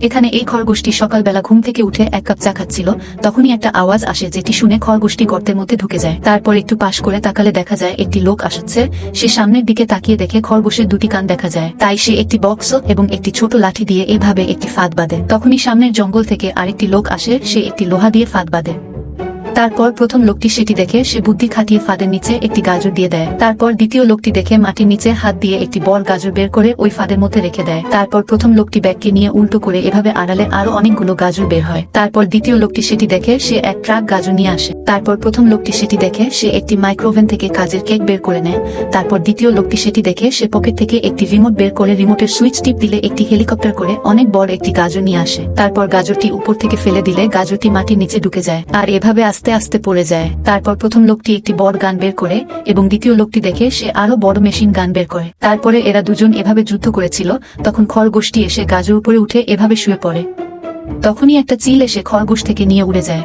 এখানে এই খরগোশটি সকালবেলা ঘুম থেকে উঠে এক কাপ চা খাচ্ছিল, তখনই একটা আওয়াজ আসে যেটি শুনে খরগোশটি গর্তের মধ্যে ঢুকে যায়। তারপর একটু পাশ করে তাকালে দেখা যায় একটি লোক আসছে। সে সামনের দিকে তাকিয়ে দেখে খরগোশের দুটি কান দেখা যায়, তাই সে একটি বক্স এবং একটি ছোট লাঠি দিয়ে এভাবে একটি ফাঁদ বাঁধে। তখনই সামনের জঙ্গল থেকে আরেকটি লোক আসে, সে একটি লোহা দিয়ে ফাঁদ বাঁধে। তারপর প্রথম লোকটি সেটি দেখে সে বুদ্ধি খাটিয়ে ফাঁদের নিচে একটি গাজর দিয়ে দেয়। তারপর দ্বিতীয় লোকটি দেখে মাটির নিচে হাত দিয়ে একটি বড় গাজর বের করে ওই ফাঁদের মধ্যে রেখে দেয়। তারপর প্রথম লোকটি ব্যাগকে নিয়ে উল্টো করে এভাবে আড়ালে আরো অনেকগুলো গাজর বের হয়। তারপর দ্বিতীয় লোকটি সেটি দেখে সে এক ট্রাক গাজর নিয়ে আসে। তারপর প্রথম লোকটি সেটি দেখে সে একটি মাইক্রোওভেন থেকে কাজের কেক বের করে নেয়। তারপর দ্বিতীয় লোকটি সেটি দেখে সে পকেট থেকে একটি রিমোট বের করে রিমোটের সুইচ টিপ দিলে একটি হেলিকপ্টার করে অনেক বড় একটি গাজর নিয়ে আসে। তারপর গাজরটি উপর থেকে ফেলে দিলে গাজরটি মাটির নিচে ঢুকে যায় আর এভাবে আস্তে আস্তে পড়ে যায়। তারপর প্রথম লোকটি একটি বড় গান বের করে এবং দ্বিতীয় লোকটি দেখে সে আরো বড় মেশিন গান বের করে। তারপরে এরা দুজন এভাবে যুদ্ধ করেছিল। তখন খরগোশটি এসে গাজর উপরে উঠে এভাবে শুয়ে পড়ে। তখনই একটা চিল এসে খরগোশ থেকে নিয়ে উড়ে যায়।